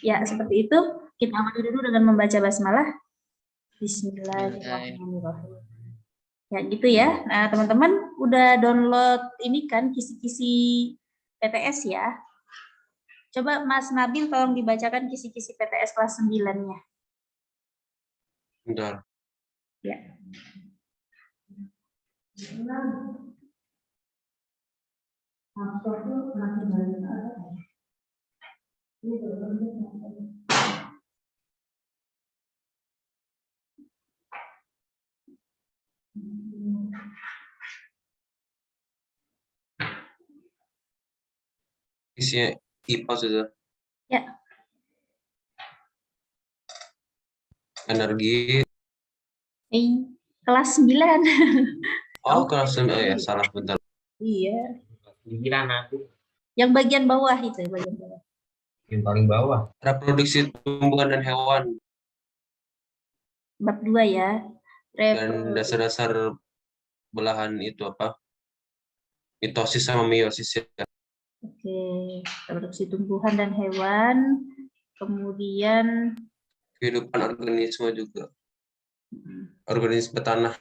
Ya, seperti itu. Kita awali dulu dengan membaca basmalah. Bismillahirrahmanirrahim. Ya, gitu ya. Nah, teman-teman udah download ini kan kisi-kisi PTS ya. Coba Mas Nabil tolong dibacakan kisi-kisi PTS kelas 9-nya. Bentar. Ya. Isi IPA sudah. Ya. Energi. Kelas 9. Oh, kelas 9. Oh ya, salah bentar. Iya. 9 aku. Yang bagian bawah itu, bagian bawah. Yang paling bawah. Reproduksi tumbuhan dan hewan. Bab 2 ya. Dan dasar-dasar belahan itu apa? Mitosis sama meiosis ya. Oke, reproduksi tumbuhan dan hewan. Kemudian Kehidupan organisme juga. Organisme tanah.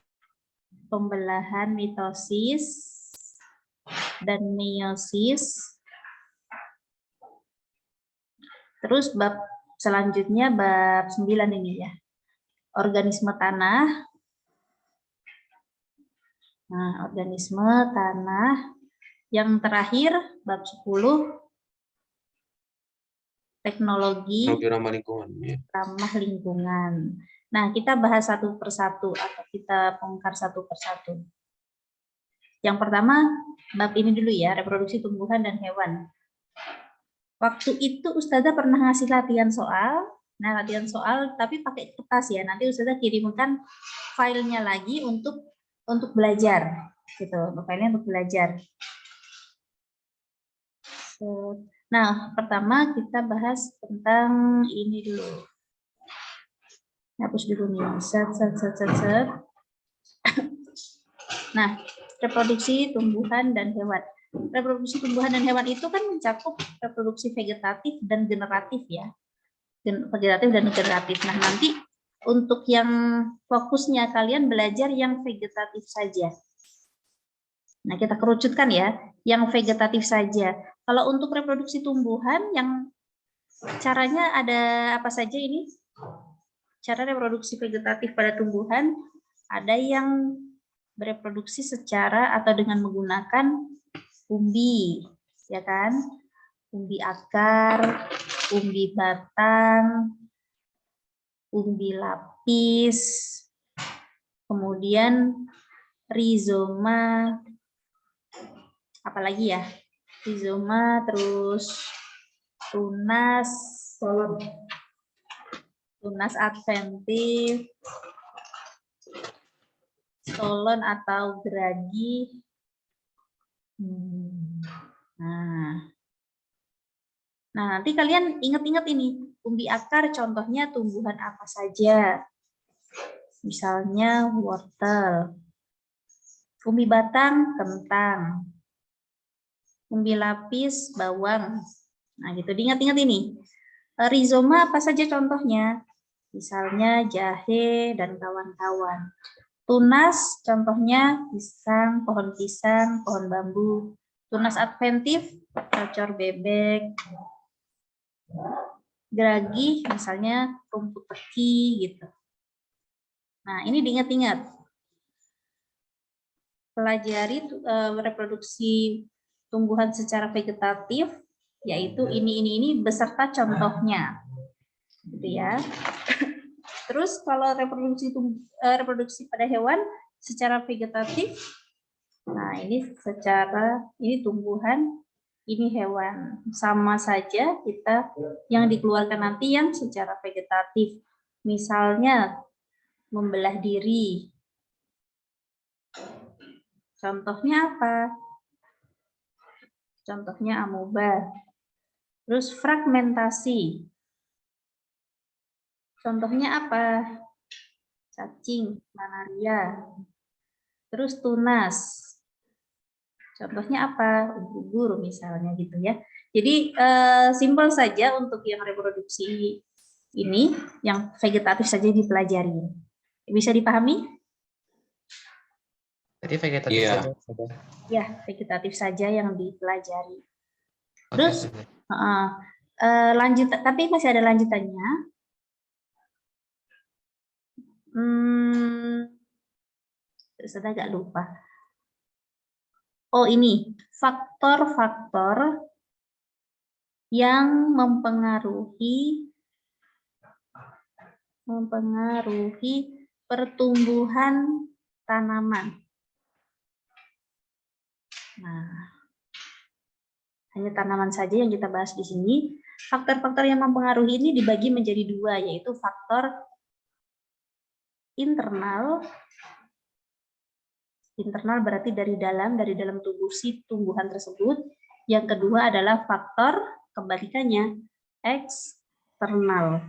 pembelahan mitosis dan meiosis. Terus bab selanjutnya bab 9 ini ya. Organisme tanah. Nah, organisme tanah. Yang terakhir bab 10 teknologi Ramah lingkungan. Ya. ramah lingkungan. Nah, kita bahas satu persatu atau kita bongkar satu persatu. Yang pertama, bab ini dulu ya, reproduksi tumbuhan dan hewan. Waktu itu Ustazah pernah ngasih latihan soal. Nah, latihan soal tapi pakai kertas ya. Nanti Ustazah kirimkan filenya lagi untuk belajar. Gitu, filenya untuk belajar. Nah, pertama kita bahas tentang ini dulu. Hapus dulu nih. Set. Nah, reproduksi tumbuhan dan hewan. Reproduksi tumbuhan dan hewan itu kan mencakup reproduksi vegetatif dan generatif ya. Vegetatif dan generatif. Nah, nanti untuk yang fokusnya kalian belajar yang vegetatif saja. Nah, kita kerucutkan ya, yang vegetatif saja. Kalau untuk reproduksi tumbuhan, yang caranya ada apa saja ini? Cara reproduksi vegetatif pada tumbuhan, ada yang bereproduksi secara atau dengan menggunakan umbi, ya kan? Umbi akar, umbi batang, umbi lapis, kemudian rizoma, apalagi ya? Rizoma, terus tunas, tunas adventif, stolon atau geragi. Nah, nanti kalian ingat-ingat ini, umbi akar contohnya tumbuhan apa saja. Misalnya wortel. Umbi batang, kentang. Umbi lapis, bawang. Nah, gitu. Diingat-ingat ini. Rizoma apa saja contohnya? Misalnya jahe dan kawan-kawan. Tunas contohnya pisang, pohon bambu. Tunas adventif, cocor bebek. Geragi misalnya rumput teki gitu. Nah, ini diingat-ingat. Pelajari reproduksi tumbuhan secara vegetatif, yaitu ini beserta contohnya. Gitu ya. Terus kalau reproduksi pada hewan secara vegetatif, nah ini tumbuhan, ini hewan. Sama saja kita yang dikeluarkan nanti yang secara vegetatif. Misalnya membelah diri. Contohnya apa? Contohnya amoeba. Terus fragmentasi. Contohnya apa? Cacing, malaria. Terus tunas. Contohnya apa? Ubur-ubur misalnya gitu ya. Jadi simpel saja untuk yang reproduksi ini, yang vegetatif saja dipelajari. Bisa dipahami? Jadi vegetatif Iya. saja. Ya, vegetatif saja yang dipelajari. Oke, Terus lanjut, tapi masih ada lanjutannya. Saya agak lupa. Oh, ini faktor-faktor yang mempengaruhi pertumbuhan tanaman. Nah, hanya tanaman saja yang kita bahas di sini. Faktor-faktor yang mempengaruhi ini dibagi menjadi dua, yaitu faktor internal. Internal berarti dari dalam tubuh si tumbuhan tersebut. Yang kedua adalah faktor kebalikannya, eksternal.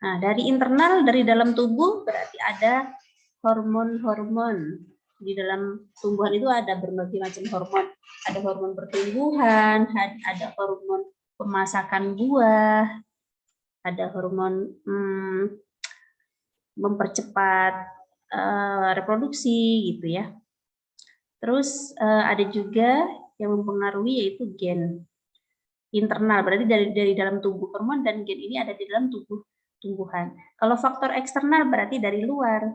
Nah, dari internal, dari dalam tubuh berarti ada hormon-hormon. Di dalam tumbuhan itu ada berbagai macam hormon. Ada hormon pertumbuhan, ada hormon pemasakan buah, ada hormon mempercepat reproduksi gitu ya. Terus ada juga yang mempengaruhi yaitu gen internal, berarti dari dalam tubuh. Hormon dan gen ini ada di dalam tubuh tumbuhan. Kalau faktor eksternal berarti dari luar.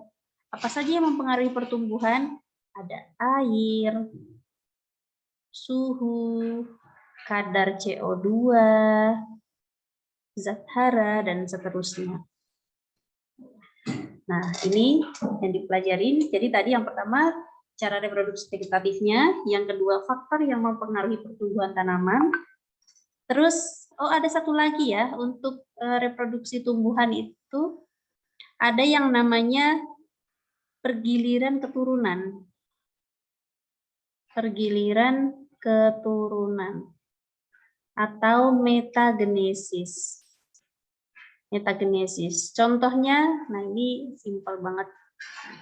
Apa saja yang mempengaruhi pertumbuhan? Ada air, suhu, kadar CO2, zat hara, dan seterusnya. Nah, ini yang dipelajarin. Jadi tadi yang pertama, cara reproduksi vegetatifnya. Yang kedua, faktor yang mempengaruhi pertumbuhan tanaman. Terus, ada satu lagi ya, untuk reproduksi tumbuhan itu, ada yang namanya pergiliran keturunan. Pergiliran keturunan. Atau metagenesis. Metagenesis. Contohnya, nah ini simpel banget.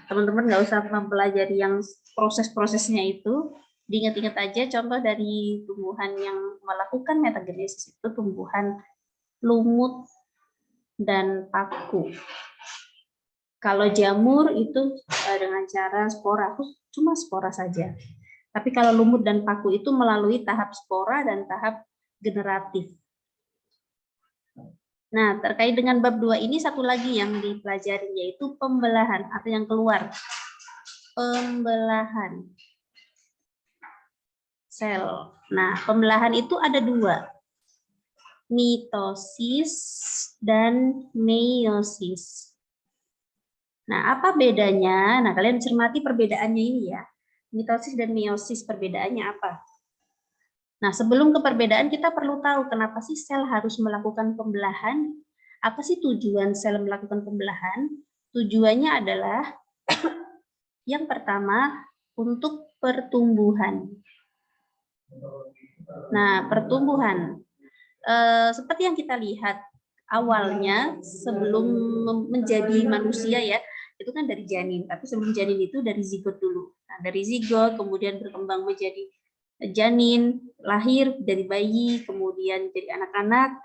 Teman-teman nggak usah mempelajari yang proses-prosesnya itu. Diingat-ingat aja contoh dari tumbuhan yang melakukan metagenesis itu tumbuhan lumut dan paku. Kalau jamur itu dengan cara spora, cuma spora saja. Tapi kalau lumut dan paku itu melalui tahap spora dan tahap generatif. Nah, terkait dengan bab 2 ini satu lagi yang dipelajari yaitu pembelahan atau yang keluar. Pembelahan sel. Nah, pembelahan itu ada dua. Mitosis dan meiosis. Nah, apa bedanya? Nah, kalian cermati perbedaannya ini ya. Mitosis dan meiosis, perbedaannya apa? Nah, sebelum ke perbedaan, kita perlu tahu kenapa sih sel harus melakukan pembelahan. Apa sih tujuan sel melakukan pembelahan? Tujuannya adalah yang pertama, untuk pertumbuhan. Nah, pertumbuhan. Seperti yang kita lihat, awalnya sebelum menjadi manusia ya, itu kan dari janin, tapi sebelum janin itu dari zigot dulu. Nah, dari zigot kemudian berkembang menjadi janin, lahir dari bayi, kemudian jadi anak-anak,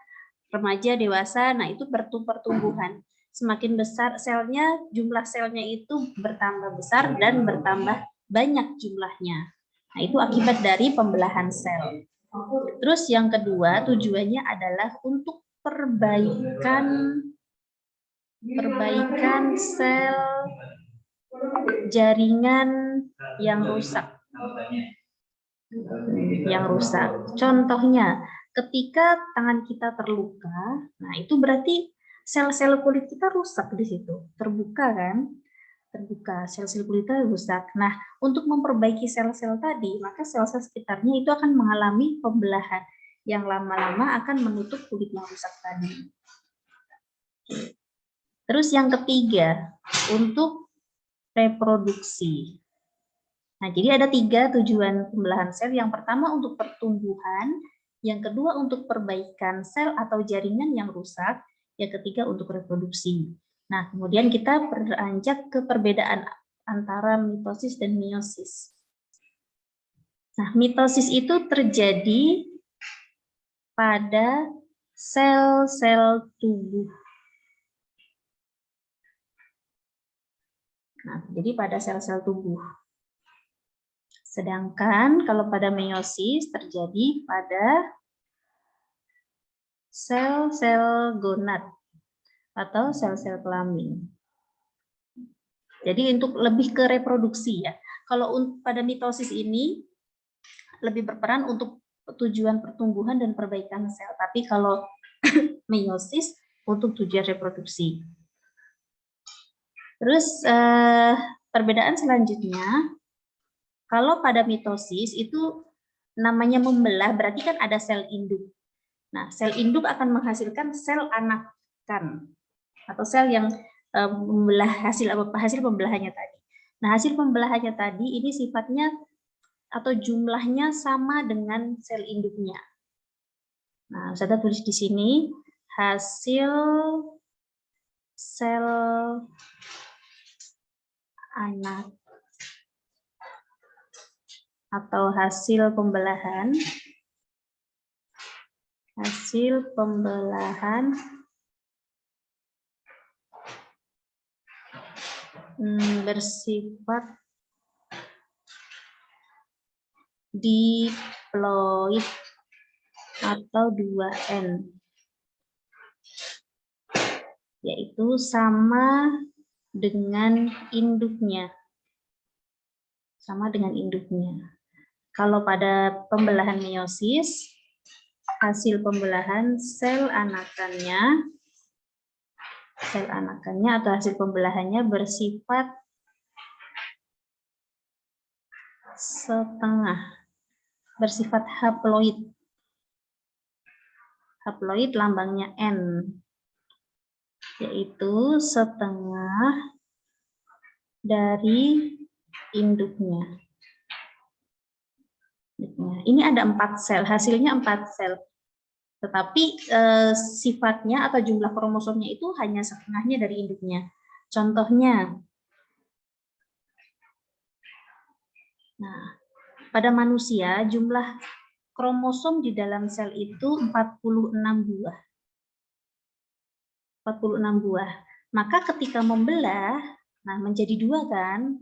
remaja, dewasa. Nah, itu pertumbuhan. Semakin besar selnya, jumlah selnya itu bertambah besar dan bertambah banyak jumlahnya. Nah, itu akibat dari pembelahan sel. Terus yang kedua, tujuannya adalah untuk perbaikan sel jaringan yang rusak. Contohnya, ketika tangan kita terluka, nah itu berarti sel-sel kulit kita rusak di situ, terbuka kan? Terbuka, sel-sel kulit kita rusak. Nah, untuk memperbaiki sel-sel tadi, maka sel-sel sekitarnya itu akan mengalami pembelahan yang lama-lama akan menutup kulit yang rusak tadi. Terus yang ketiga, untuk reproduksi. Nah, jadi ada 3 tujuan pembelahan sel. Yang pertama untuk pertumbuhan, yang kedua untuk perbaikan sel atau jaringan yang rusak, yang ketiga untuk reproduksi. Nah, kemudian kita beranjak ke perbedaan antara mitosis dan meiosis. Nah, mitosis itu terjadi pada sel-sel tubuh. Nah, jadi pada sel-sel tubuh. Sedangkan kalau pada meiosis terjadi pada sel-sel gonad atau sel-sel kelamin. Jadi untuk lebih ke reproduksi ya. Kalau pada mitosis ini lebih berperan untuk tujuan pertumbuhan dan perbaikan sel. Tapi kalau meiosis untuk tujuan reproduksi. Terus perbedaan selanjutnya, kalau pada mitosis itu namanya membelah, berarti kan ada sel induk. Nah, sel induk akan menghasilkan sel anakan atau sel yang membelah hasil pembelahannya tadi. Nah, hasil pembelahannya tadi ini sifatnya atau jumlahnya sama dengan sel induknya. Nah, saya tulis di sini hasil sel anak atau hasil pembelahan bersifat diploid atau 2N, yaitu sama dengan induknya. Kalau pada pembelahan meiosis, hasil pembelahan sel anakannya atau hasil pembelahannya bersifat setengah, bersifat haploid. Haploid lambangnya N, yaitu setengah dari induknya. Ini ada 4 sel, hasilnya 4 sel. Tetapi sifatnya atau jumlah kromosomnya itu hanya setengahnya dari induknya. Contohnya, nah, pada manusia jumlah kromosom di dalam sel itu 46 buah. 46 buah. Maka ketika membelah, nah menjadi 2 kan?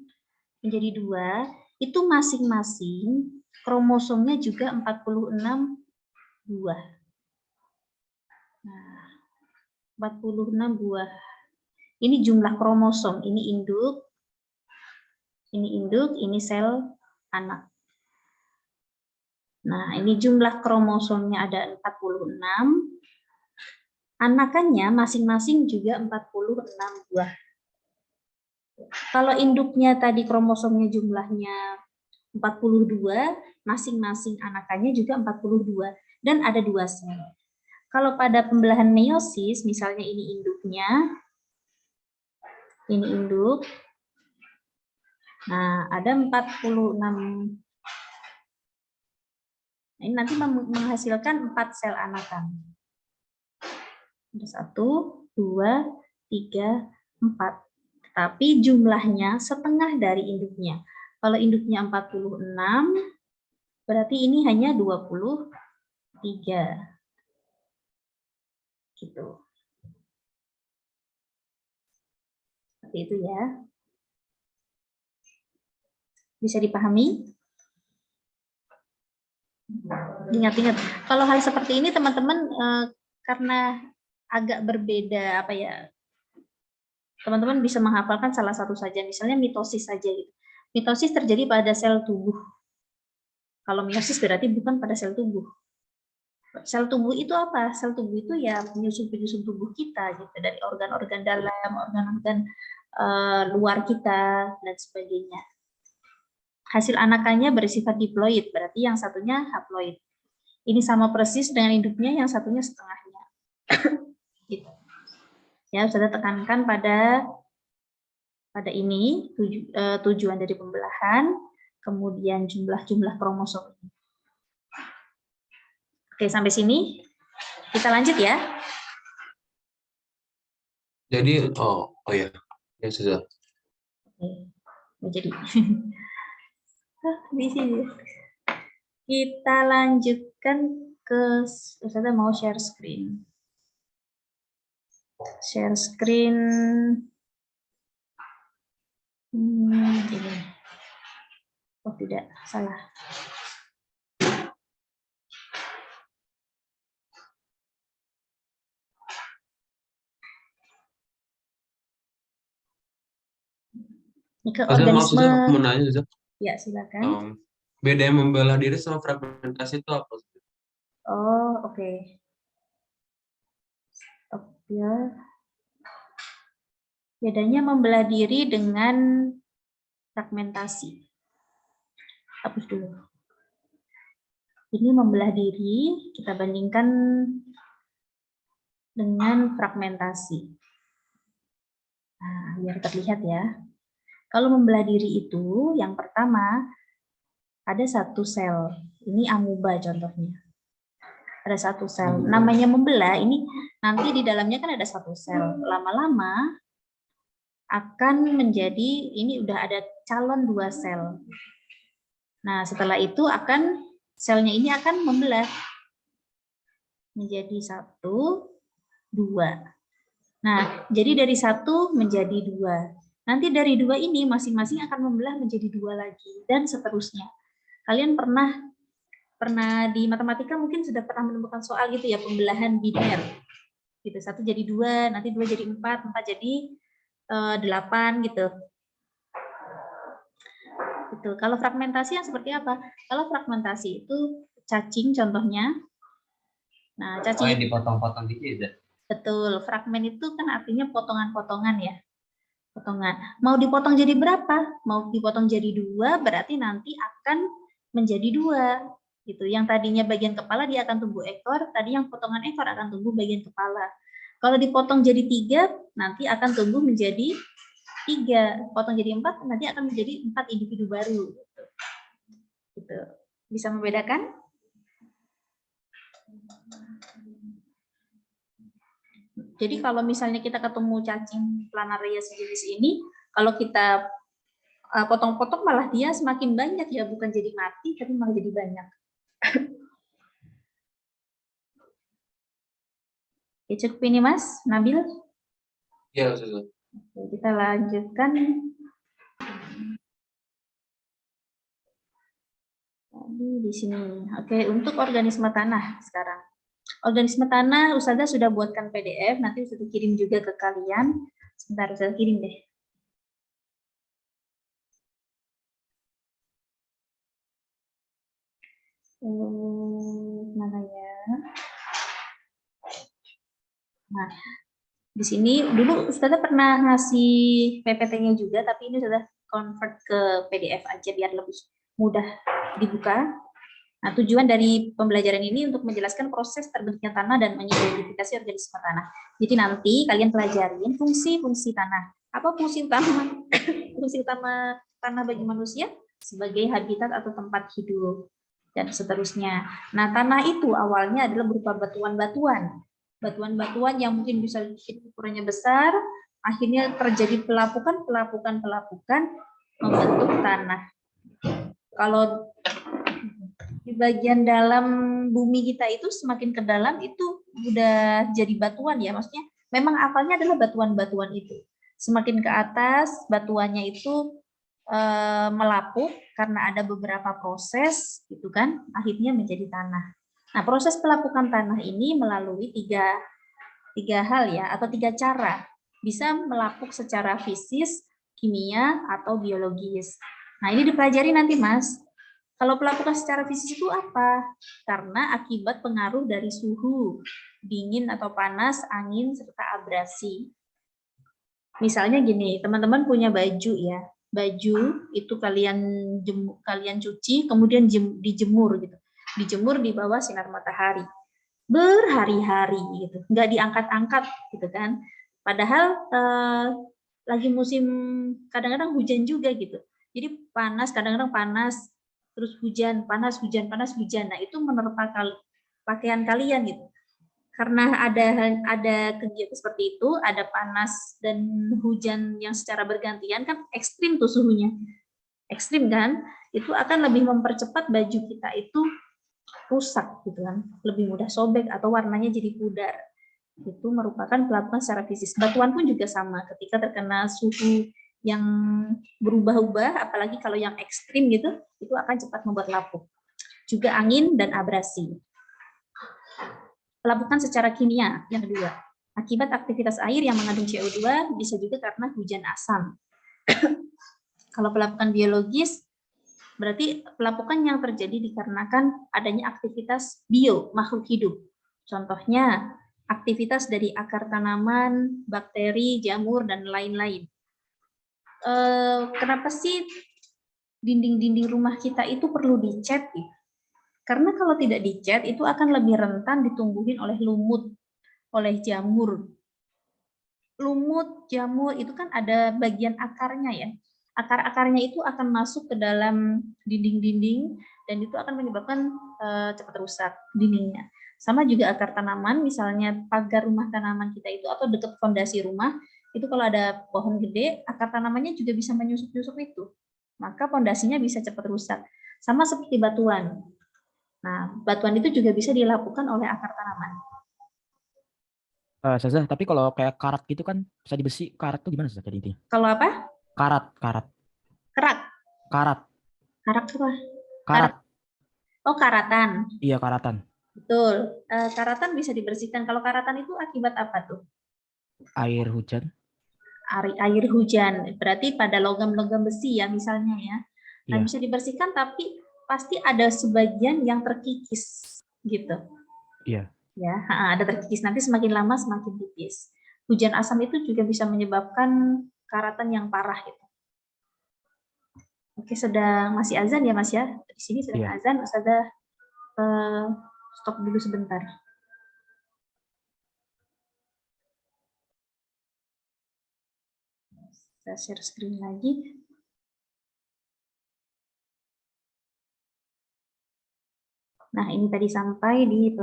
Menjadi 2, itu masing-masing kromosomnya juga 46 buah. Nah, 46 buah. Ini jumlah kromosom, ini induk, ini sel anak. Nah, ini jumlah kromosomnya ada 46. Anakannya masing-masing juga 46 buah. Kalau induknya tadi kromosomnya jumlahnya 42, masing-masing anakannya juga 42 dan ada 2 sel. Kalau pada pembelahan meiosis, misalnya ini induknya, ini induk. Nah, ada 46. Ini nanti menghasilkan 4 sel anakan. Ada 1, 2, 3, 4. Tapi jumlahnya setengah dari induknya. Kalau induknya 46, berarti ini hanya 23. Gitu. Seperti itu ya. Bisa dipahami? Ingat-ingat, kalau hal seperti ini teman-teman karena agak berbeda apa ya, teman-teman bisa menghafalkan salah satu saja, misalnya mitosis saja gitu. Mitosis terjadi pada sel tubuh. Kalau meiosis berarti bukan pada sel tubuh. Sel tubuh itu apa? Sel tubuh itu ya penyusun-penyusun tubuh kita gitu, dari organ-organ dalam, organ-organ luar kita dan sebagainya. Hasil anakannya bersifat diploid, berarti yang satunya haploid. Ini sama persis dengan induknya, yang satunya setengahnya. Gitu. Ya, sudah tekankan pada ini tujuan dari pembelahan, kemudian jumlah kromosom. Oke, sampai sini kita lanjut ya. Jadi, oh ya, ya sudah. Oke, jadi di sini. Kita lanjutkan ke, Ustazah mau share screen. Share screen. Ini. Oh tidak, salah. Ini ke Ustazah, maaf, organisme. Ustazah, aku mau nanya, Ustazah. Ya, silakan. Beda yang membelah diri sama fragmentasi itu apa? Oh, oke. Stop ya. Bedanya membelah diri dengan fragmentasi. Hapus dulu. Ini membelah diri, kita bandingkan dengan fragmentasi. Nah, biar terlihat ya. Kalau membelah diri itu, yang pertama, ada satu sel. Ini amuba contohnya. Ada satu sel. Namanya membelah, ini nanti di dalamnya kan ada satu sel. Lama-lama akan menjadi, ini udah ada calon 2 sel. Nah, setelah itu selnya ini akan membelah menjadi 1, 2. Nah, jadi dari 1 menjadi 2. Nanti dari 2 ini masing-masing akan membelah menjadi 2 lagi dan seterusnya. Kalian pernah di matematika mungkin sudah pernah menemukan soal gitu ya, pembelahan biner. Gitu, 1 jadi 2, nanti 2 jadi 4, 4 jadi 8 gitu. Betul. Kalau fragmentasi yang seperti apa? Kalau fragmentasi itu cacing contohnya. Nah, cacing yang dipotong-potong gitu ya? Betul. Fragmen itu kan artinya potongan-potongan ya. Potongan. Mau dipotong jadi berapa? Mau dipotong jadi 2, berarti nanti akan menjadi 2. Gitu. Yang tadinya bagian kepala dia akan tumbuh ekor, tadi yang potongan ekor akan tumbuh bagian kepala. Kalau dipotong jadi 3, nanti akan tumbuh menjadi 3. Potong jadi 4, nanti akan menjadi 4 individu baru. Gitu. Bisa membedakan? Jadi kalau misalnya kita ketemu cacing planaria sejenis ini, kalau kita potong-potong malah dia semakin banyak ya, bukan jadi mati, tapi malah jadi banyak. Oke, cukup ini Mas, Nabil? Ya, Ustazah. Oke, kita lanjutkan. Tadi di sini. Oke, untuk organisme tanah sekarang. Organisme tanah, Ustazah sudah buatkan PDF, nanti Ustazah kirim juga ke kalian. Sebentar, Ustazah kirim deh. Mana ya? Nah, di sini dulu Ustazah pernah ngasih PPT-nya juga, tapi ini sudah convert ke PDF aja biar lebih mudah dibuka. Nah, tujuan dari pembelajaran ini untuk menjelaskan proses terbentuknya tanah dan mengidentifikasi organisme tanah. Jadi nanti kalian pelajarin fungsi-fungsi tanah. Apa fungsi utama? Fungsi utama tanah bagi manusia sebagai habitat atau tempat hidup dan seterusnya. Nah, tanah itu awalnya adalah berupa batuan-batuan. Batuan-batuan yang mungkin bisa ukurannya besar, akhirnya terjadi pelapukan membentuk tanah. Kalau di bagian dalam bumi kita itu semakin ke dalam itu udah jadi batuan ya, maksudnya memang awalnya adalah batuan-batuan itu. Semakin ke atas batuannya itu melapuk karena ada beberapa proses gitu kan, akhirnya menjadi tanah. Nah, proses pelapukan tanah ini melalui tiga hal ya, atau 3 cara. Bisa melapuk secara fisis, kimia, atau biologis. Nah, ini dipelajari nanti Mas. Kalau pelapukan secara fisik itu apa? Karena akibat pengaruh dari suhu, dingin atau panas, angin, serta abrasi. Misalnya gini, teman-teman punya baju ya. Baju itu kalian cuci, kemudian dijemur gitu. Dijemur di bawah sinar matahari. Berhari-hari gitu. Nggak diangkat-angkat gitu kan. Padahal lagi musim kadang-kadang hujan juga gitu. Jadi panas, kadang-kadang panas, terus hujan, panas, hujan, panas, hujan. Nah, itu menerpa pakaian kalian gitu. Karena ada kegiatan seperti itu, ada panas dan hujan yang secara bergantian kan ekstrim tuh suhunya. Ekstrim kan? Itu akan lebih mempercepat baju kita itu rusak gitu kan, lebih mudah sobek atau warnanya jadi pudar. Itu merupakan pelapukan secara fisik. Batuan pun juga sama, ketika terkena suhu yang berubah-ubah, apalagi kalau yang ekstrim gitu, itu akan cepat membuat lapuk. Juga angin dan abrasi. Pelapukan secara kimia yang kedua, akibat aktivitas air yang mengandung CO2, bisa juga karena hujan asam. Kalau pelapukan biologis, berarti pelapukan yang terjadi dikarenakan adanya aktivitas bio, makhluk hidup. Contohnya, aktivitas dari akar tanaman, bakteri, jamur, dan lain-lain. Kenapa sih dinding-dinding rumah kita itu perlu dicat? Karena kalau tidak dicat, itu akan lebih rentan ditumbuhin oleh lumut, oleh jamur. Lumut, jamur, itu kan ada bagian akarnya ya. Akar-akarnya itu akan masuk ke dalam dinding-dinding dan itu akan menyebabkan cepat rusak dindingnya. Sama juga akar tanaman, misalnya pagar rumah tanaman kita itu atau dekat fondasi rumah, itu kalau ada pohon gede, akar tanamannya juga bisa menyusup-nyusup itu. Maka fondasinya bisa cepat rusak. Sama seperti batuan. Nah, batuan itu juga bisa dilakukan oleh akar tanaman. Ustazah, tapi kalau kayak karat gitu kan bisa dibesi, karat tuh gimana Ustazah tadi intinya? Kalau apa? Karat. Kerak. Karat. Karak apa? Karat. Oh, karatan. Iya, karatan. Betul. Karatan bisa dibersihkan. Kalau karatan itu akibat apa tuh? Air hujan. Air hujan. Berarti pada logam-logam besi ya misalnya ya. Nah, Iya. bisa dibersihkan tapi pasti ada sebagian yang terkikis gitu. Iya. Ya, ada terkikis. Nanti semakin lama semakin tipis. Hujan asam itu juga bisa menyebabkan karatan yang parah gitu. Oke, masih azan ya Mas ya? Di sini sedang Iya. azan, Ustazah stop dulu sebentar. Saya share screen lagi. Nah, ini tadi sampai di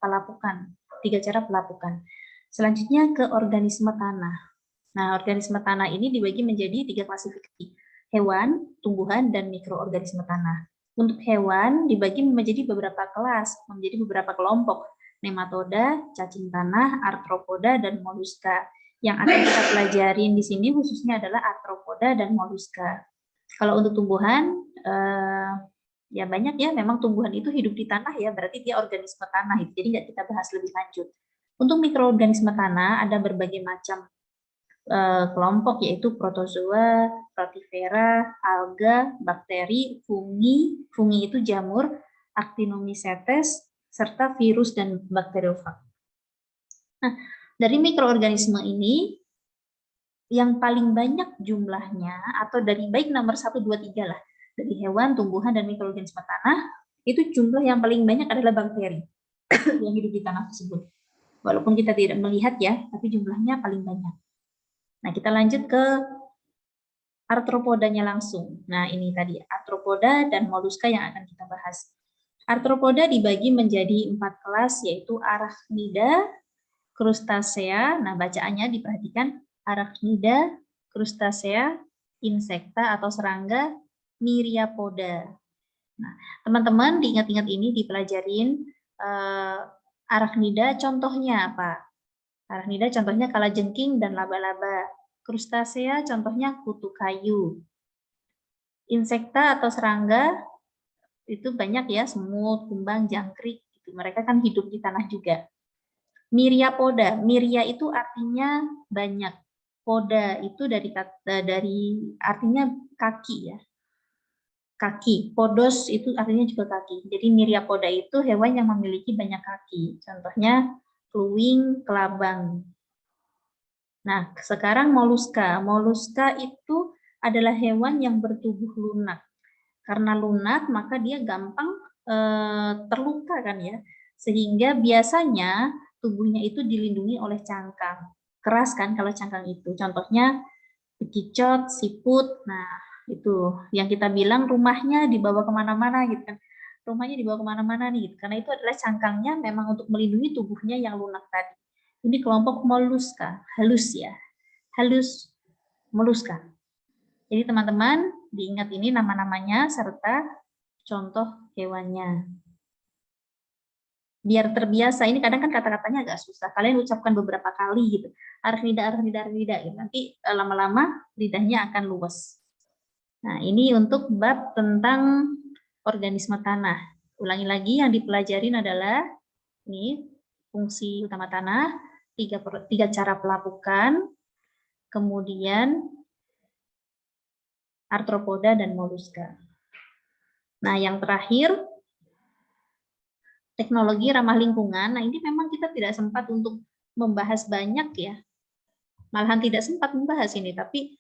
pelapukan, 3 cara pelapukan. Selanjutnya ke organisme tanah. Nah, organisme tanah ini dibagi menjadi 3 klasifikasi. Hewan, tumbuhan, dan mikroorganisme tanah. Untuk hewan dibagi menjadi beberapa kelas, menjadi beberapa kelompok. Nematoda, cacing tanah, arthropoda, dan moluska. Yang akan kita pelajarin di sini khususnya adalah arthropoda dan moluska. Kalau untuk tumbuhan, ya banyak ya, memang tumbuhan itu hidup di tanah ya, berarti dia organisme tanah, jadi nggak kita bahas lebih lanjut. Untuk mikroorganisme tanah ada berbagai macam kelompok, yaitu protozoa, protivera, alga, bakteri, fungi itu jamur, actinomycetes, serta virus dan bakteriofag. Nah, dari mikroorganisme ini yang paling banyak jumlahnya atau dari baik nomor 1, 2, 3 lah, dari hewan, tumbuhan, dan mikroorganisme tanah, itu jumlah yang paling banyak adalah bakteri yang hidup di tanah tersebut. Walaupun kita tidak melihat ya, tapi jumlahnya paling banyak. Nah, kita lanjut ke arthropodanya langsung. Nah, ini tadi arthropoda dan moluska yang akan kita bahas. Arthropoda dibagi menjadi 4 kelas, yaitu arachnida, crustacea. Nah, bacaannya diperhatikan, arachnida, crustacea, insekta atau serangga, myriapoda. Nah, teman-teman diingat-ingat ini, dipelajarin arachnida contohnya apa? Arachnida contohnya kalajengking dan laba-laba. Crustacea contohnya kutu kayu. Insekta atau serangga itu banyak ya, semut, kumbang, jangkrik. Gitu. Mereka kan hidup di tanah juga. Myriapoda, myria itu artinya banyak. Poda itu dari artinya kaki ya. Kaki. Podos itu artinya juga kaki. Jadi myriapoda itu hewan yang memiliki banyak kaki. Contohnya kluwing, kelabang. Nah, sekarang moluska. Moluska itu adalah hewan yang bertubuh lunak. Karena lunak, maka dia gampang terluka kan ya. Sehingga biasanya tubuhnya itu dilindungi oleh cangkang. Keras kan kalau cangkang itu. Contohnya bekicot, siput. Nah, itu yang kita bilang rumahnya dibawa kemana-mana gitu kan. Rumahnya dibawa kemana-mana nih. Karena itu adalah cangkangnya memang untuk melindungi tubuhnya yang lunak tadi. Ini kelompok moluska, halus ya. Halus moluska. Jadi teman-teman diingat ini nama-namanya serta contoh hewannya. Biar terbiasa. Ini kadang kan kata-katanya agak susah. Kalian ucapkan beberapa kali gitu. Arnida, arnida, arnida. Gitu. Nanti lama-lama lidahnya akan luwes. Nah, ini untuk bab tentang organisme tanah. Ulangi lagi, yang dipelajarin adalah ini fungsi utama tanah, tiga cara pelapukan, kemudian arthropoda dan moluska. Nah, yang terakhir, teknologi ramah lingkungan. Nah, ini memang kita tidak sempat untuk membahas banyak ya. Malahan tidak sempat membahas ini, tapi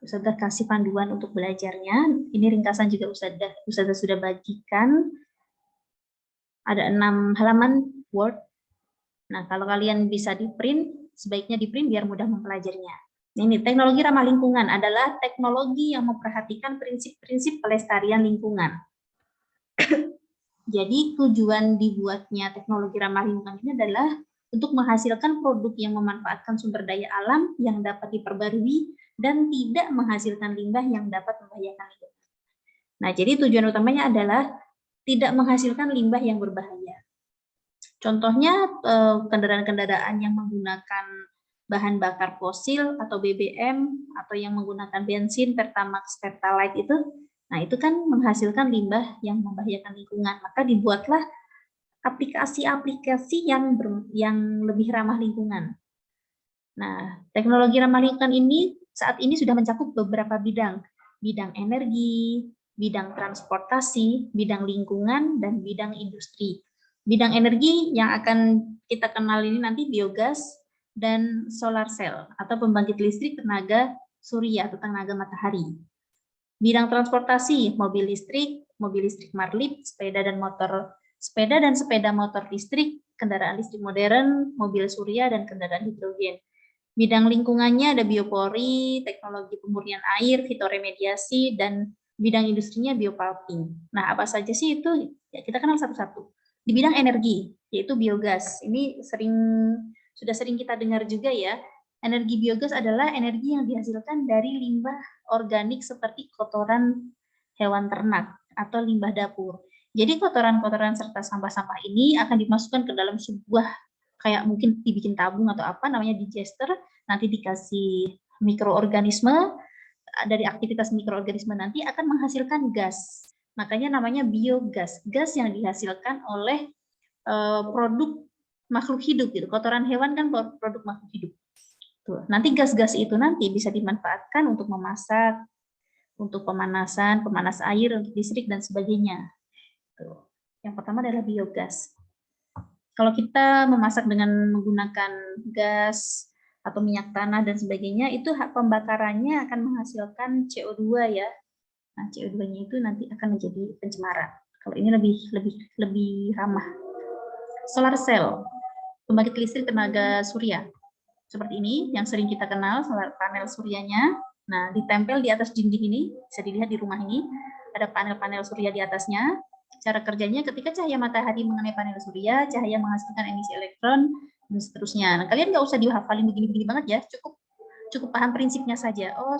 Ustazah kasih panduan untuk belajarnya. Ini ringkasan juga Ustazah sudah bagikan. Ada 6 halaman Word. Nah, kalau kalian bisa di-print, sebaiknya di-print biar mudah mempelajarinya. Ini teknologi ramah lingkungan adalah teknologi yang memperhatikan prinsip-prinsip pelestarian lingkungan. Jadi tujuan dibuatnya teknologi ramah lingkungan ini adalah untuk menghasilkan produk yang memanfaatkan sumber daya alam yang dapat diperbarui dan tidak menghasilkan limbah yang dapat membahayakan lingkungan. Nah, jadi tujuan utamanya adalah tidak menghasilkan limbah yang berbahaya. Contohnya kendaraan-kendaraan yang menggunakan bahan bakar fosil atau BBM atau yang menggunakan bensin, Pertamax, Pertalite itu, nah itu kan menghasilkan limbah yang membahayakan lingkungan. Maka dibuatlah aplikasi-aplikasi yang lebih ramah lingkungan. Nah, teknologi ramah lingkungan ini saat ini sudah mencakup beberapa bidang energi, bidang transportasi, bidang lingkungan, dan bidang industri. Bidang energi yang akan kita kenal ini nanti biogas dan solar cell atau pembangkit listrik tenaga surya atau tenaga matahari. Bidang transportasi, mobil listrik marlip, sepeda dan sepeda motor listrik, kendaraan listrik modern, mobil surya, dan kendaraan hidrogen. Bidang lingkungannya ada biopori, teknologi pemurnian air, fitoremediasi, dan bidang industrinya biopulping. Nah, apa saja sih itu? Ya, kita kenal satu-satu. Di bidang energi, yaitu biogas. Ini sudah sering kita dengar juga ya. Energi biogas adalah energi yang dihasilkan dari limbah organik seperti kotoran hewan ternak atau limbah dapur. Jadi kotoran-kotoran serta sampah-sampah ini akan dimasukkan ke dalam sebuah kayak mungkin dibikin tabung atau apa namanya digester, nanti dikasih mikroorganisme, dari aktivitas mikroorganisme nanti akan menghasilkan gas. Makanya namanya biogas, gas yang dihasilkan oleh produk makhluk hidup gitu. Kotoran hewan kan produk makhluk hidup. Tuh. Nanti gas-gas itu nanti bisa dimanfaatkan untuk memasak, untuk pemanasan, pemanas air, untuk listrik dan sebagainya. Tuh. Yang pertama adalah biogas. Kalau kita memasak dengan menggunakan gas atau minyak tanah dan sebagainya, itu hak pembakarannya akan menghasilkan CO2 ya. Nah, CO2-nya itu nanti akan menjadi pencemaran. Kalau ini lebih ramah. Solar cell, pembangkit listrik tenaga surya. Seperti ini, yang sering kita kenal, solar panel suryanya. Nah, ditempel di atas dinding ini, bisa dilihat di rumah ini, ada panel-panel surya di atasnya. Cara kerjanya ketika cahaya matahari mengenai panel surya, cahaya menghasilkan emisi elektron, dan seterusnya. Nah, kalian nggak usah dihafalin begini-begini banget ya, cukup paham prinsipnya saja. Oh,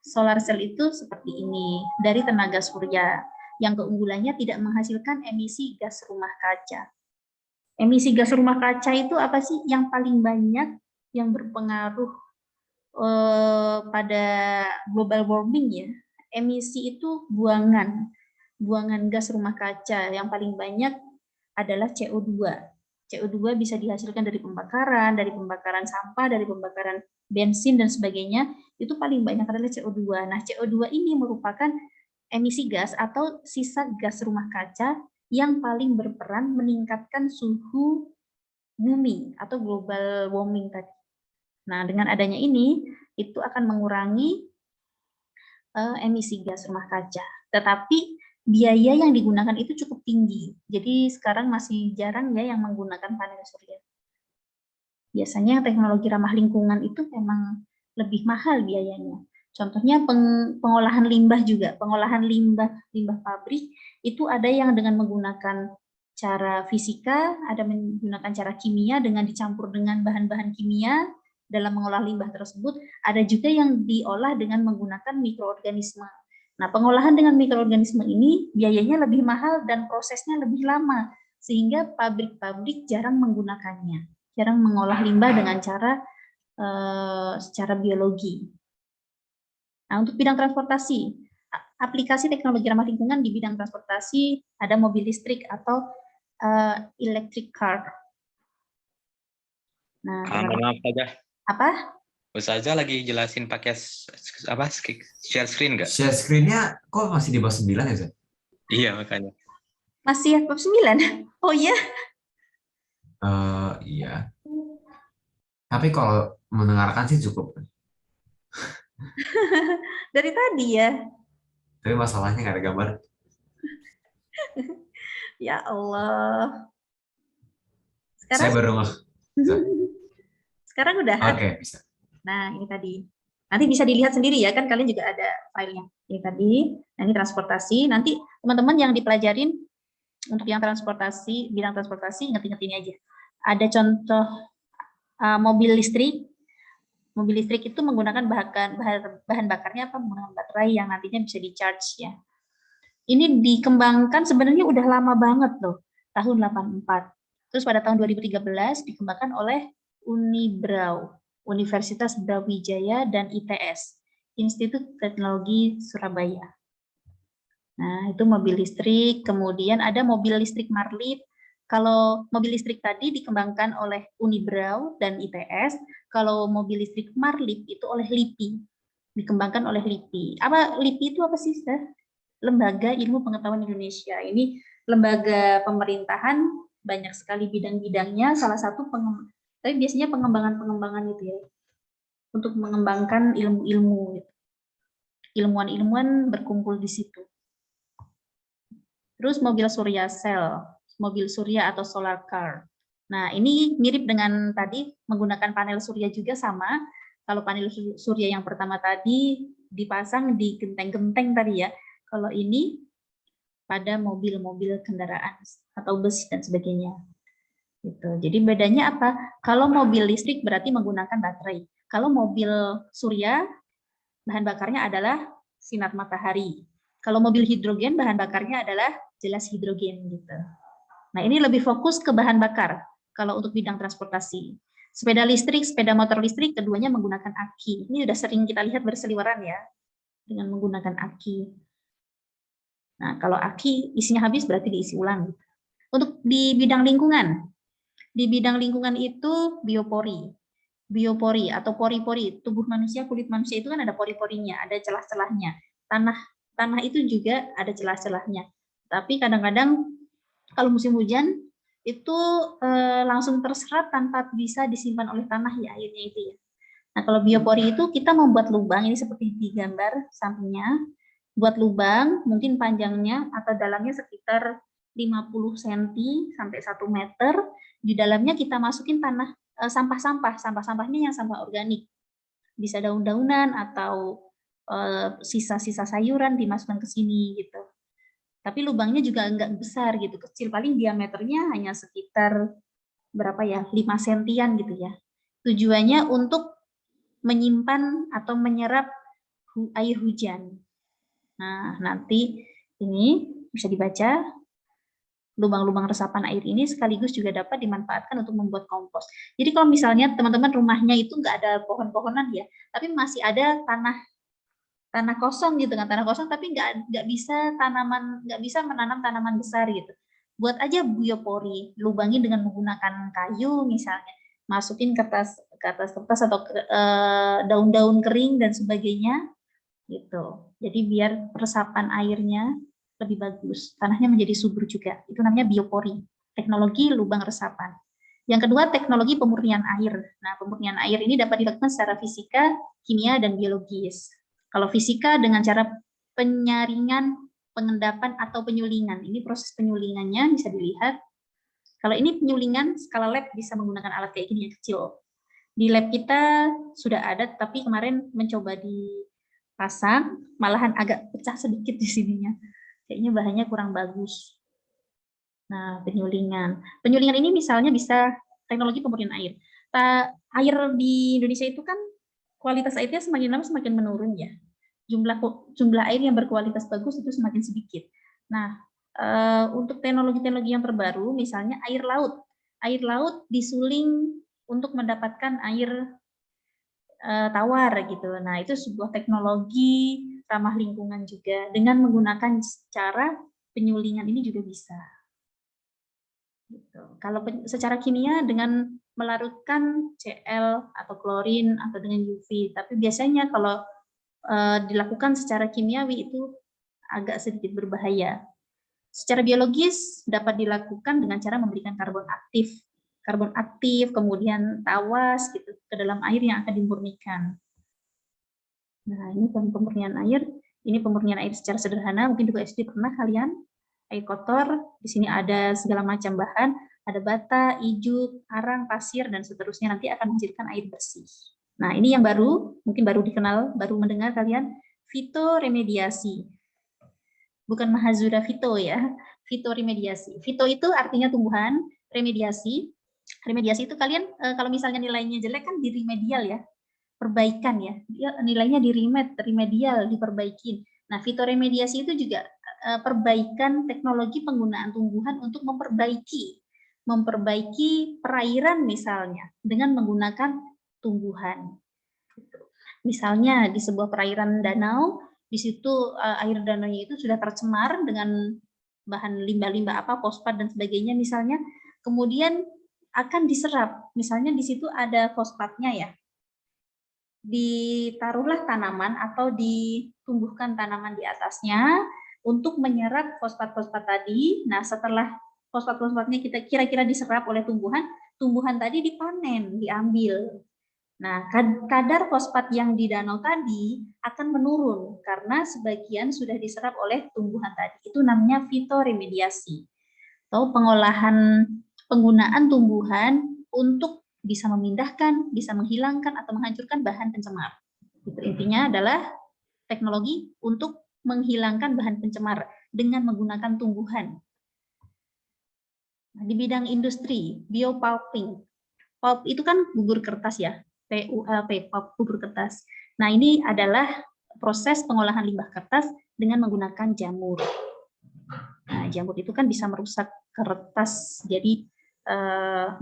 solar cell itu seperti ini, dari tenaga surya, yang keunggulannya tidak menghasilkan emisi gas rumah kaca. Emisi gas rumah kaca itu apa sih yang paling banyak yang berpengaruh pada global warming ya? Emisi itu buangan gas rumah kaca yang paling banyak adalah CO2. CO2 bisa dihasilkan dari pembakaran sampah, dari pembakaran bensin dan sebagainya. Itu paling banyak adalah CO2. Nah, CO2 ini merupakan emisi gas atau sisa gas rumah kaca yang paling berperan meningkatkan suhu bumi atau global warming tadi. Nah, dengan adanya ini, itu akan mengurangi emisi gas rumah kaca. Tetapi biaya yang digunakan itu cukup tinggi. Jadi sekarang masih jarang ya yang menggunakan panel surya. Biasanya teknologi ramah lingkungan itu memang lebih mahal biayanya. Contohnya pengolahan limbah juga. Pengolahan limbah pabrik itu ada yang dengan menggunakan cara fisika, ada menggunakan cara kimia dengan dicampur dengan bahan-bahan kimia dalam mengolah limbah tersebut. Ada juga yang diolah dengan menggunakan mikroorganisme. Nah, pengolahan dengan mikroorganisme ini biayanya lebih mahal dan prosesnya lebih lama, sehingga pabrik-pabrik jarang menggunakannya, jarang mengolah limbah dengan cara secara biologi. Nah, untuk bidang transportasi, aplikasi teknologi ramah lingkungan di bidang transportasi ada mobil listrik atau electric car. Nah, Maaf saja. apa? Ustazah lagi jelasin pakai apa share screen nggak? Share screen-nya kok masih di bawah 9 ya, Zat? Iya makanya. Masih bab 9? Oh iya. Iya. Tapi kalau mendengarkan sih cukup. Dari tadi ya. Tapi masalahnya nggak ada gambar. Ya Allah. Saya Sekarang baru ngeh. sekarang udah. Oke, bisa. Nah, ini tadi. Nanti bisa dilihat sendiri ya, kan kalian juga ada filenya. Ini tadi, nah ini transportasi. Nanti teman-teman yang dipelajarin untuk yang transportasi, bidang transportasi, ingat-ingat ini aja. Ada contoh mobil listrik. Mobil listrik itu menggunakan bahan bakarnya apa? Menggunakan baterai yang nantinya bisa di-charge ya. Ini dikembangkan sebenarnya udah lama banget loh, tahun 84. Terus pada tahun 2013 dikembangkan oleh Unibrau, Universitas Brawijaya dan ITS, Institut Teknologi Surabaya. Nah, itu mobil listrik, kemudian ada mobil listrik Marlip. Kalau mobil listrik tadi dikembangkan oleh Unibrau dan ITS, kalau mobil listrik Marlip itu oleh LIPI, dikembangkan oleh LIPI. Apa LIPI itu apa sih, Sir? Lembaga Ilmu Pengetahuan Indonesia. Ini lembaga pemerintahan, banyak sekali bidang-bidangnya, salah satu tapi biasanya pengembangan itu ya, untuk mengembangkan ilmu-ilmu, ilmuwan-ilmuwan berkumpul di situ. Terus mobil surya cell, mobil surya atau solar car. Nah, ini mirip dengan tadi, menggunakan panel surya juga sama. Kalau panel surya yang pertama tadi dipasang di genteng-genteng tadi ya, kalau ini pada mobil-mobil kendaraan atau bus dan sebagainya. Gitu. Jadi bedanya apa? Kalau mobil listrik berarti menggunakan baterai. Kalau mobil surya, bahan bakarnya adalah sinar matahari. Kalau mobil hidrogen, bahan bakarnya adalah jelas hidrogen. Gitu. Nah, ini lebih fokus ke bahan bakar kalau untuk bidang transportasi. Sepeda listrik, sepeda motor listrik, keduanya menggunakan aki. Ini sudah sering kita lihat berseliweran ya, dengan menggunakan aki. Nah, kalau aki isinya habis berarti diisi ulang. Untuk di bidang lingkungan itu biopori. Biopori atau pori-pori, tubuh manusia, kulit manusia itu kan ada pori-porinya, ada celah-celahnya. Tanah itu juga ada celah-celahnya. Tapi kadang-kadang kalau musim hujan itu langsung terserap tanpa bisa disimpan oleh tanah ya, airnya itu ya. Nah, kalau biopori itu kita membuat lubang, ini seperti di gambar sampingnya, buat lubang, mungkin panjangnya atau dalamnya sekitar 50 cm sampai 1 meter. Di dalamnya kita masukin tanah sampah-sampahnya yang sampah organik. Bisa daun-daunan atau sisa-sisa sayuran dimasukkan ke sini gitu. Tapi lubangnya juga enggak besar gitu, kecil, paling diameternya hanya sekitar berapa ya? 5 sentian gitu ya. Tujuannya untuk menyimpan atau menyerap air hujan. Nah, nanti ini bisa dibaca, lubang-lubang resapan air ini sekaligus juga dapat dimanfaatkan untuk membuat kompos. Jadi kalau misalnya teman-teman rumahnya itu nggak ada pohon-pohonan ya, tapi masih ada tanah kosong gitu kan, tanah kosong tapi nggak bisa menanam tanaman besar gitu. Buat aja biopori, lubangi dengan menggunakan kayu misalnya, masukin kertas atau daun-daun kering dan sebagainya gitu. Jadi biar resapan airnya lebih bagus, tanahnya menjadi subur juga. Itu namanya biopori, teknologi lubang resapan. Yang kedua, teknologi pemurnian air. Nah, pemurnian air ini dapat dilakukan secara fisika, kimia, dan biologis. Kalau fisika dengan cara penyaringan, pengendapan, atau penyulingan. Ini proses penyulingannya bisa dilihat. Kalau ini penyulingan, skala lab bisa menggunakan alat kayak gini yang kecil. Di lab kita sudah ada, tapi kemarin mencoba dipasang, malahan agak pecah sedikit di sininya. Kayaknya bahannya kurang bagus. Nah, penyulingan. Penyulingan ini misalnya bisa teknologi pemurnian air. Air di Indonesia itu kan kualitas airnya semakin lama semakin menurun ya. jumlah air yang berkualitas bagus itu semakin sedikit. Nah, untuk teknologi-teknologi yang terbaru, misalnya air laut disuling untuk mendapatkan air tawar gitu. Nah, itu sebuah teknologi ramah lingkungan juga. Dengan menggunakan cara penyulingan ini juga bisa. Gitu. Kalau secara kimia dengan melarutkan Cl atau klorin atau dengan UV. Tapi biasanya kalau dilakukan secara kimiawi itu agak sedikit berbahaya. Secara biologis dapat dilakukan dengan cara memberikan karbon aktif, kemudian tawas gitu ke dalam air yang akan dimurnikan. Nah, ini pemurnian air. Ini pemurnian air secara sederhana. Mungkin juga SD pernah kalian air kotor. Di sini ada segala macam bahan. Ada bata, ijuk, arang, pasir, dan seterusnya. Nanti akan menghasilkan air bersih. Nah, ini yang baru, mungkin baru dikenal, baru mendengar kalian, fitoremediasi. Bukan Mahazura Fito ya, fitoremediasi. Fito itu artinya tumbuhan, remediasi. Remediasi itu kalian kalau misalnya nilainya jelek kan di remedial ya, perbaikan ya. Dia nilainya di remedial, diperbaikin. Nah, fitoremediasi itu juga perbaikan teknologi penggunaan tumbuhan untuk memperbaiki perairan misalnya dengan menggunakan tumbuhan. Misalnya di sebuah perairan danau, di situ air danaunya itu sudah tercemar dengan bahan limbah-limbah apa, fosfat dan sebagainya misalnya, kemudian akan diserap. Misalnya di situ ada fosfatnya ya. Ditaruhlah tanaman atau ditumbuhkan tanaman di atasnya untuk menyerap fosfat-fosfat tadi. Nah, setelah fosfat-fosfatnya kita kira-kira diserap oleh tumbuhan tadi dipanen, diambil. Nah, kadar fosfat yang di danau tadi akan menurun karena sebagian sudah diserap oleh tumbuhan tadi. Itu namanya fitoremediasi atau penggunaan tumbuhan untuk bisa memindahkan, bisa menghilangkan atau menghancurkan bahan pencemar. Itu intinya adalah teknologi untuk menghilangkan bahan pencemar dengan menggunakan tumbuhan. Nah, di bidang industri, biopulping. Pulp itu kan bubur kertas ya, PULP, pulp bubur kertas. Nah, ini adalah proses pengolahan limbah kertas dengan menggunakan jamur. Nah, jamur itu kan bisa merusak kertas, jadi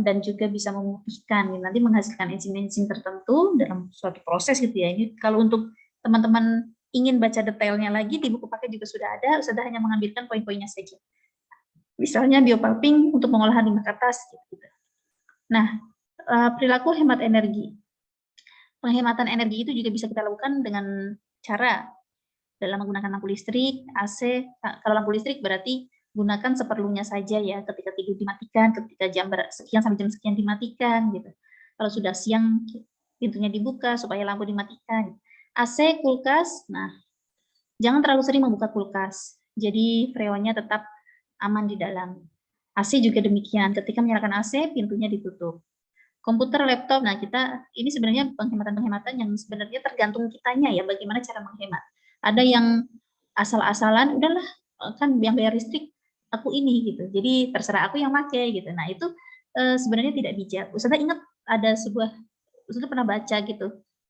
dan juga bisa memutihkan, nanti menghasilkan enzim-enzim tertentu dalam suatu proses gitu ya. Ini kalau untuk teman-teman ingin baca detailnya lagi di buku paket juga sudah ada, sudah hanya mengambilkan poin-poinnya saja. Misalnya biopulping untuk pengolahan limbah kertas gitu. Nah, perilaku hemat energi. Penghematan energi itu juga bisa kita lakukan dengan cara dalam menggunakan lampu listrik, AC. Kalau lampu listrik berarti gunakan seperlunya saja ya, ketika tidur dimatikan, ketika jam sekian sampai jam sekian dimatikan gitu. Kalau sudah siang pintunya dibuka supaya lampu dimatikan. AC, kulkas, nah jangan terlalu sering membuka kulkas. Jadi freonnya tetap aman di dalam. AC juga demikian, ketika menyalakan AC pintunya ditutup. Komputer, laptop, nah kita ini sebenarnya penghematan-penghematan yang sebenarnya tergantung kitanya ya, bagaimana cara menghemat. Ada yang asal-asalan, udahlah kan yang bayar listrik aku ini gitu, jadi terserah aku yang pakai gitu. Nah itu sebenarnya tidak bijak. Ustazah ingat ada Ustazah pernah baca gitu,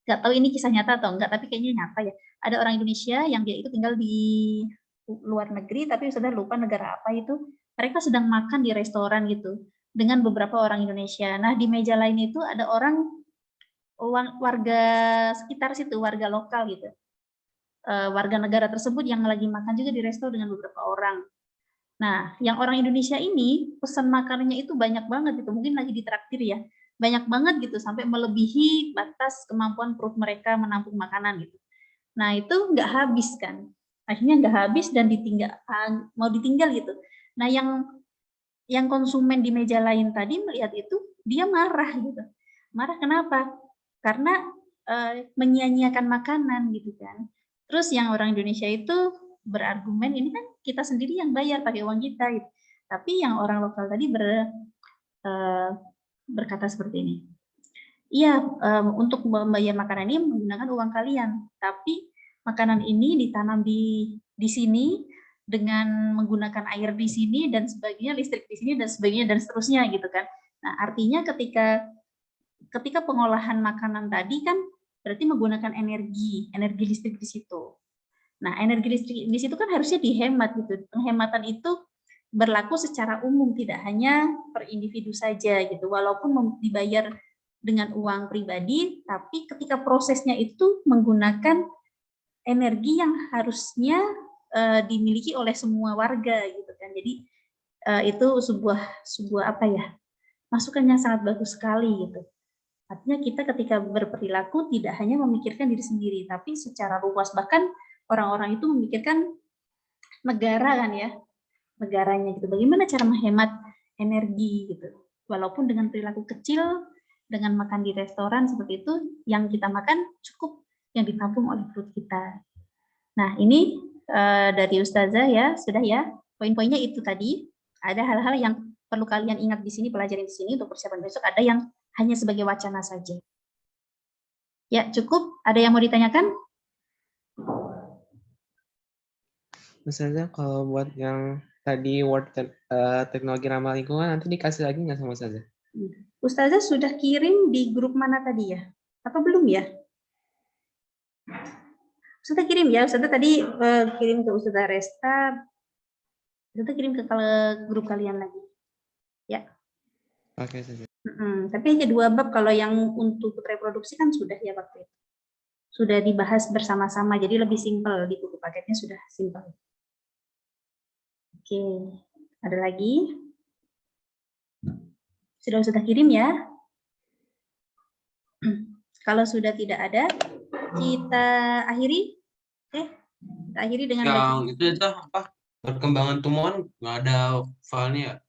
nggak tahu ini kisah nyata atau enggak, tapi kayaknya nyata ya. Ada orang Indonesia yang dia itu tinggal di luar negeri, tapi Ustazah lupa negara apa itu. Mereka sedang makan di restoran gitu dengan beberapa orang Indonesia. Nah di meja lain itu ada warga sekitar situ, warga lokal gitu. Warga negara tersebut yang lagi makan juga di resto dengan beberapa orang. Nah, yang orang Indonesia ini pesan makanannya itu banyak banget gitu, mungkin lagi ditraktir ya, banyak banget gitu sampai melebihi batas kemampuan perut mereka menampung makanan gitu. Nah itu nggak habis kan, akhirnya nggak habis dan mau ditinggal gitu. Nah yang konsumen di meja lain tadi melihat itu dia marah gitu. Marah kenapa? Karena menyia-nyiakan makanan gitu kan. Terus yang orang Indonesia itu berargumen ini kan kita sendiri yang bayar pakai uang kita gitu. Tapi yang orang lokal tadi berkata seperti ini. Iya, untuk membayar makanan ini menggunakan uang kalian, tapi makanan ini ditanam di sini dengan menggunakan air di sini dan sebagainya, listrik di sini dan sebagainya dan seterusnya gitu kan. Nah, artinya ketika pengolahan makanan tadi kan berarti menggunakan energi listrik di situ. Nah, energi listrik di situ kan harusnya dihemat gitu. Penghematan itu berlaku secara umum, tidak hanya per individu saja gitu. Walaupun dibayar dengan uang pribadi, tapi ketika prosesnya itu menggunakan energi yang harusnya dimiliki oleh semua warga gitu kan. Jadi itu sebuah apa ya? Masukan yang sangat bagus sekali gitu. Artinya kita ketika berperilaku tidak hanya memikirkan diri sendiri, tapi secara luas. Bahkan orang-orang itu memikirkan negara kan ya, negaranya gitu. Bagaimana cara menghemat energi gitu. Walaupun dengan perilaku kecil, dengan makan di restoran seperti itu, yang kita makan cukup yang ditampung oleh perut kita. Nah, ini dari Ustazah ya, sudah ya. Poin-poinnya itu tadi. Ada hal-hal yang perlu kalian ingat di sini, pelajarin di sini untuk persiapan besok. Ada yang hanya sebagai wacana saja. Ya, cukup. Ada yang mau ditanyakan? Ustazah, kalau buat yang tadi teknologi ramah lingkungan nanti dikasih lagi nggak sama Ustazah? Ustazah sudah kirim di grup mana tadi ya? Atau belum ya? Ustazah kirim ya. Ustazah tadi kirim ke Ustazah Resta. Ustazah kirim ke grup kalian lagi. Ya. Oke, Ustazah. Tapi hanya 2 bab, kalau yang untuk reproduksi kan sudah ya waktu itu. Sudah dibahas bersama-sama, jadi lebih simpel, di buku paketnya sudah simpel. Oke, ada lagi? Sudah kirim ya? Kalau sudah tidak ada, kita akhiri. Oke, kita akhiri dengan Yang itu aja apa? Perkembangan tumbuhan nggak ada filenya.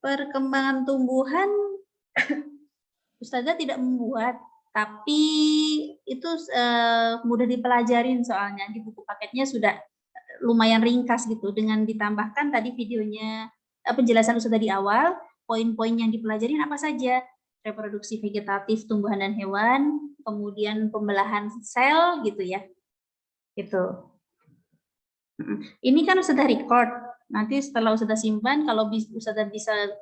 perkembangan tumbuhan. Ustazah tidak membuat, tapi itu mudah dipelajarin soalnya di buku paketnya sudah lumayan ringkas gitu, dengan ditambahkan tadi videonya, penjelasan Ustazah di awal, poin-poin yang dipelajarin apa saja, reproduksi vegetatif tumbuhan dan hewan, kemudian pembelahan sel gitu ya, gitu. Ini kan Ustazah record, nanti setelah Ustazah simpan, kalau Ustazah bisa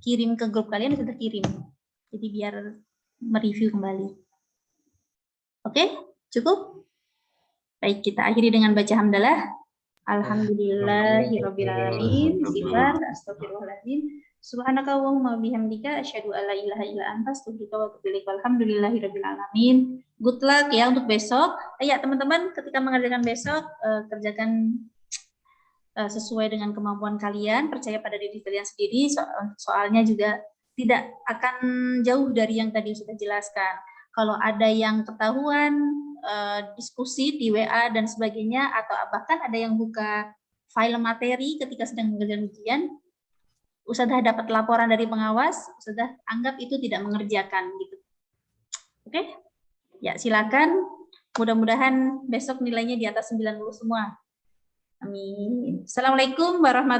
kirim ke grup kalian, Ustazah kirim. Jadi biar mereview kembali. Oke, cukup? Baik, kita akhiri dengan baca hamdalah. Alhamdulillahirabbil alamin. Istighfar, astagfirullahaladzim. Subhanakallahumma bihamdika asyhadu an la ilaha illa anta astaghfiruka wa atubu ilaik. Walhamdulillahirabbil alamin. Good luck ya untuk besok. Ya, teman-teman, ketika mengerjakan besok kerjakan sesuai dengan kemampuan kalian, percaya pada diri kalian sendiri, soalnya juga tidak akan jauh dari yang tadi sudah jelaskan. Kalau ada yang ketahuan, diskusi di WA dan sebagainya, atau bahkan ada yang buka file materi ketika sedang mengerjakan ujian, Ustazah dapat laporan dari pengawas, Ustazah anggap itu tidak mengerjakan gitu. Oke? Ya, silakan. Mudah-mudahan besok nilainya di atas 90 semua. Amin. Assalamualaikum warahmatullahi wabarakatuh.